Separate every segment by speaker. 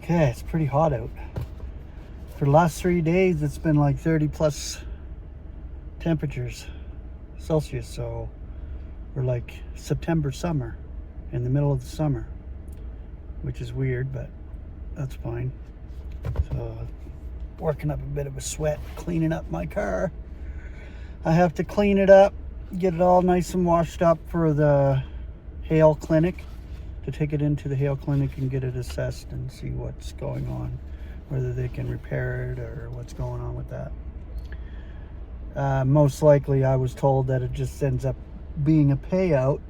Speaker 1: Okay, it's pretty hot out. For the last 3 days, it's been like 30 plus temperatures Celsius. So we're like September summer, in the middle of the summer, which is weird, but that's fine. So working up a bit of a sweat, cleaning up my car. I have to clean it up, get it all nice and washed up for the hail clinic, to take it into the hail clinic and get it assessed and see what's going on, whether they can repair it or what's going on with that. Most likely I was told that it just ends up being a payout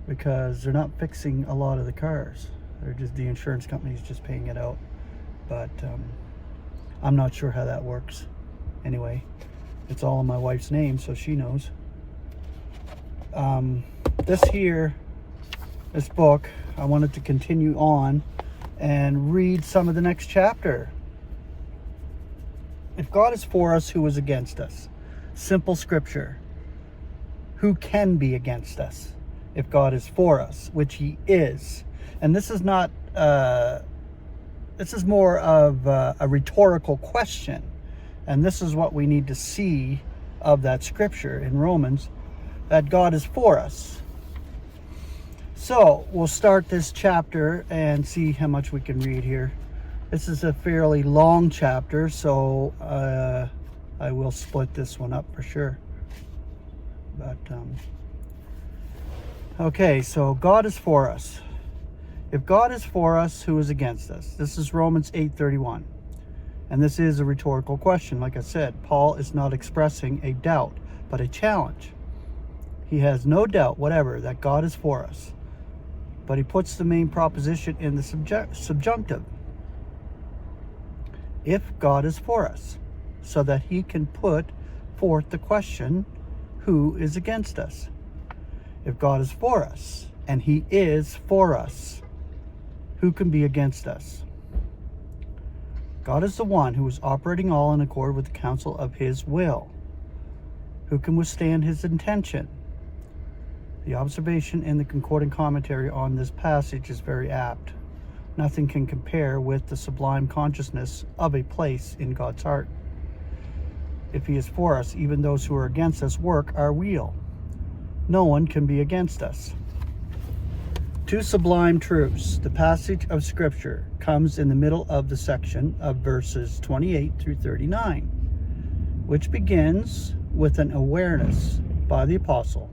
Speaker 1: because they're not fixing a lot of the cars. They're just, the insurance company's just paying it out. But I'm not sure how that works. Anyway, it's all in my wife's name, so she knows. This book, I wanted to continue on and read some of the next chapter. If God is for us, who is against us? Simple scripture. Who can be against us if God is for us, which he is? And this is not, this is more of a rhetorical question. And this is what we need to see of that scripture in Romans, that God is for us. So we'll start this chapter and see how much we can read here. This is a fairly long chapter, so I will split this one up for sure. But okay, so God is for us. If God is for us, who is against us? This is Romans 8:31. And this is a rhetorical question. Like I said, Paul is not expressing a doubt, but a challenge. He has no doubt whatever that God is for us. But he puts the main proposition in the subjunctive. If God is for us, so that he can put forth the question, who is against us? If God is for us, and he is for us, who can be against us? God is the one who is operating all in accord with the counsel of his will. Who can withstand his intention? The observation in the concordant commentary on this passage is very apt. Nothing can compare with the sublime consciousness of a place in God's heart. If he is for us, even those who are against us work our will. No one can be against us. Two sublime truths. The passage of Scripture comes in the middle of the section of verses 28 through 39, which begins with an awareness by the apostle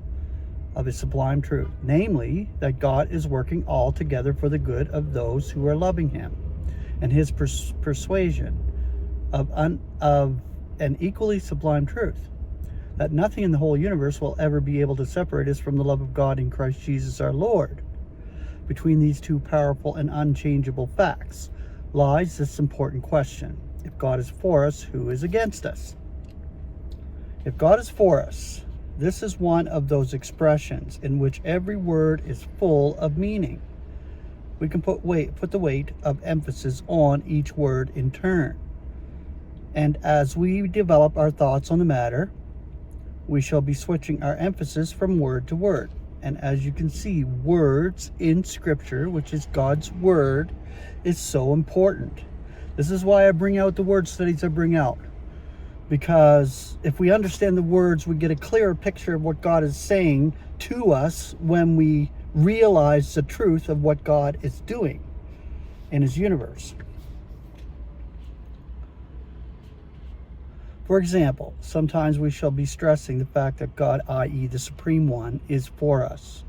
Speaker 1: of a sublime truth, namely that God is working all together for the good of those who are loving him, and his persuasion of an equally sublime truth, that nothing in the whole universe will ever be able to separate us from the love of God in Christ Jesus our Lord. Between these two powerful and unchangeable facts lies this important question. If God is for us, who is against us? If God is for us, this is one of those expressions in which every word is full of meaning. We can put the weight of emphasis on each word in turn. And as we develop our thoughts on the matter, we shall be switching our emphasis from word to word. And as you can see, words in Scripture, which is God's word, is so important. This is why I bring out the word studies I bring out. Because if we understand the words, we get a clearer picture of what God is saying to us when we realize the truth of what God is doing in his universe. For example, sometimes we shall be stressing the fact that God, i.e. the Supreme One, is for us.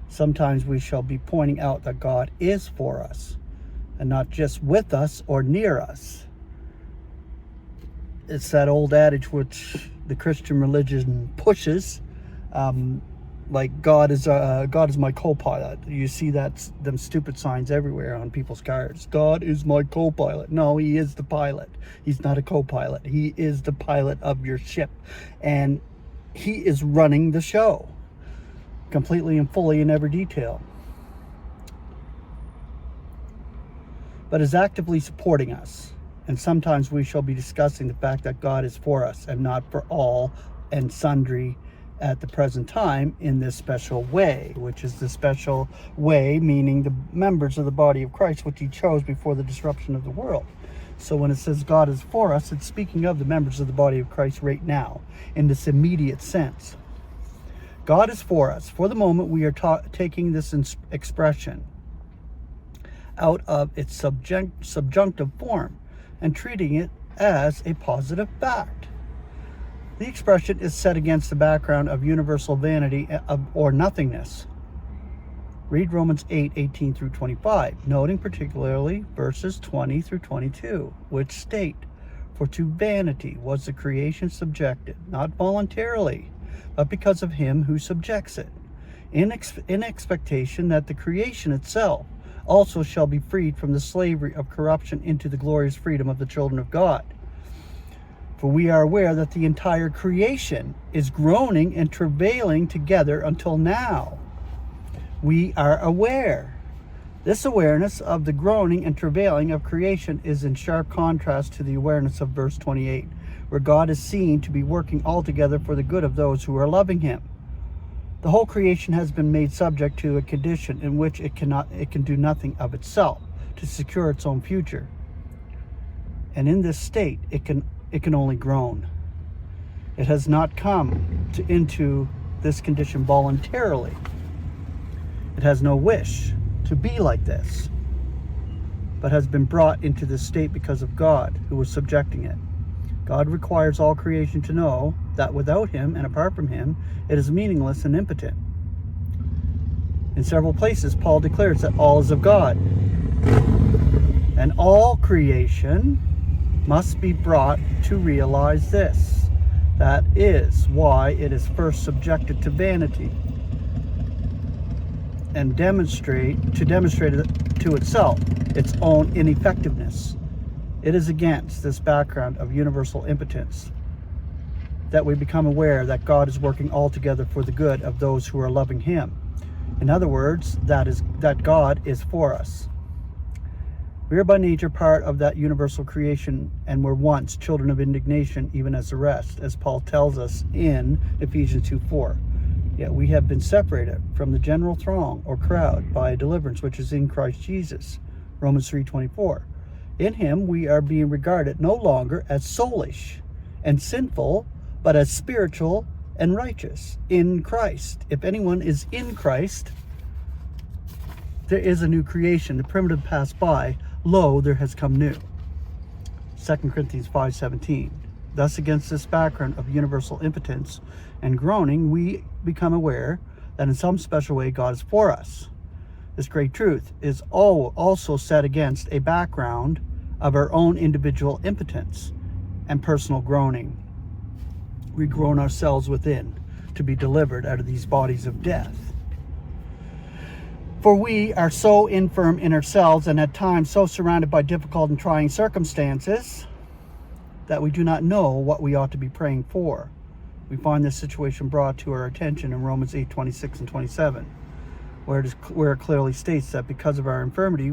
Speaker 1: Sometimes we shall be pointing out that God is for us, and not just with us or near us. It's that old adage which the Christian religion pushes, like God is my co-pilot. You see them stupid signs everywhere on people's cars. God is my co-pilot. No, he is the pilot. He's not a co-pilot. He is the pilot of your ship, and he is running the show completely and fully in every detail, but is actively supporting us. And sometimes we shall be discussing the fact that God is for us and not for all and sundry at the present time in this special way, which is the special way, meaning the members of the body of Christ, which he chose before the disruption of the world. So when it says God is for us, it's speaking of the members of the body of Christ right now in this immediate sense. God is for us. For the moment, we are taking this expression out of its subjunctive form and treating it as a positive fact. The expression is set against the background of universal vanity or nothingness. Read Romans 8:18 through 25, noting particularly verses 20 through 22, which state, "For to vanity was the creation subjected, not voluntarily, but because of him who subjects it, in expectation that the creation itself also shall be freed from the slavery of corruption into the glorious freedom of the children of God. For we are aware that the entire creation is groaning and travailing together until now." We are aware. This awareness of the groaning and travailing of creation is in sharp contrast to the awareness of verse 28, where God is seen to be working altogether for the good of those who are loving him. The whole creation has been made subject to a condition in which it can do nothing of itself to secure its own future. And in this state, it can only groan. It has not come into this condition voluntarily. It has no wish to be like this, but has been brought into this state because of God, who was subjecting it. God requires all creation to know that without him and apart from him, it is meaningless and impotent. In several places, Paul declares that all is of God, and all creation must be brought to realize this. That is why it is first subjected to vanity, and demonstrate to itself its own ineffectiveness. It is against this background of universal impotence that we become aware that God is working altogether for the good of those who are loving him. In other words, that God is for us. We are by nature part of that universal creation, and were once children of indignation even as the rest, as Paul tells us in Ephesians 2:4. Yet we have been separated from the general throng or crowd by a deliverance which is in Christ Jesus. Romans 3:24. In him we are being regarded no longer as soulish and sinful, but as spiritual and righteous in Christ. If anyone is in Christ, there is a new creation. The primitive passed by, lo, there has come new. 2 Corinthians 5:17. Thus, against this background of universal impotence and groaning, we become aware that in some special way God is for us. This great truth is also set against a background of our own individual impotence and personal groaning. We groan ourselves within to be delivered out of these bodies of death. For we are so infirm in ourselves, and at times so surrounded by difficult and trying circumstances, that we do not know what we ought to be praying for. We find this situation brought to our attention in Romans 8:26 and 27, where it clearly states that because of our infirmity,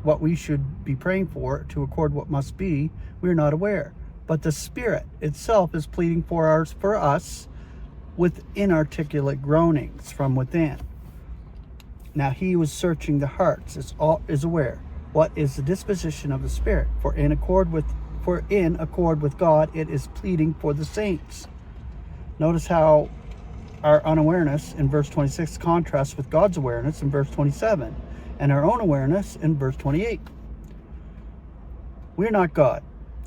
Speaker 1: what we should be praying for to accord what must be, we are not aware. But the Spirit itself is pleading for us with inarticulate groanings from within. Now he who is searching the hearts is aware what is the disposition of the Spirit, for in accord with God it is pleading for the saints. Notice how our unawareness in verse 26 contrasts with God's awareness in verse 27, and our own awareness in verse 28. We are not God.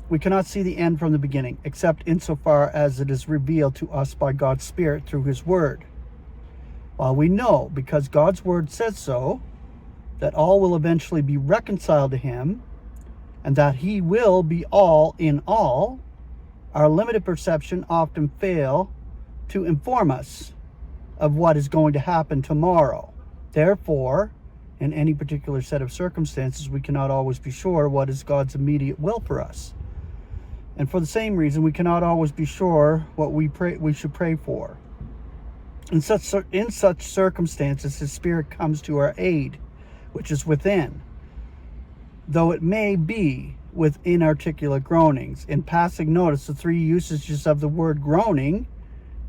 Speaker 1: We cannot see the end from the beginning, except insofar as it is revealed to us by God's Spirit through his word. While we know, because God's word says so, that all will eventually be reconciled to him, and that he will be all in all, our limited perception often fail to inform us of what is going to happen tomorrow. Therefore, in any particular set of circumstances, we cannot always be sure what is God's immediate will for us. And for the same reason, we cannot always be sure what we should pray for. In such circumstances, his Spirit comes to our aid, which is within, though it may be with inarticulate groanings. In passing notice, the three usages of the word groaning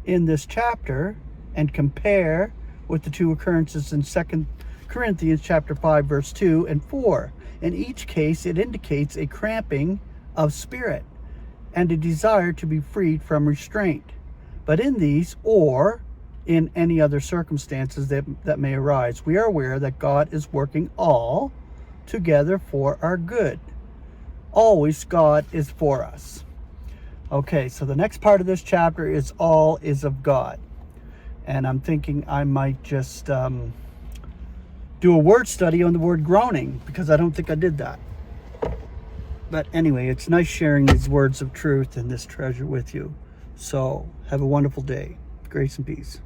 Speaker 1: in this chapter and compare with the two occurrences in 2 Corinthians chapter 5, verse 2 and 4. In each case, it indicates a cramping of spirit and a desire to be freed from restraint. But in these, or in any other circumstances that may arise, we are aware that God is working all together for our good. Always God is for us. Okay, so the next part of this chapter is all is of God. And I'm thinking I might just do a word study on the word groaning, because I don't think I did that. But anyway, it's nice sharing these words of truth and this treasure with you. So have a wonderful day. Grace and peace.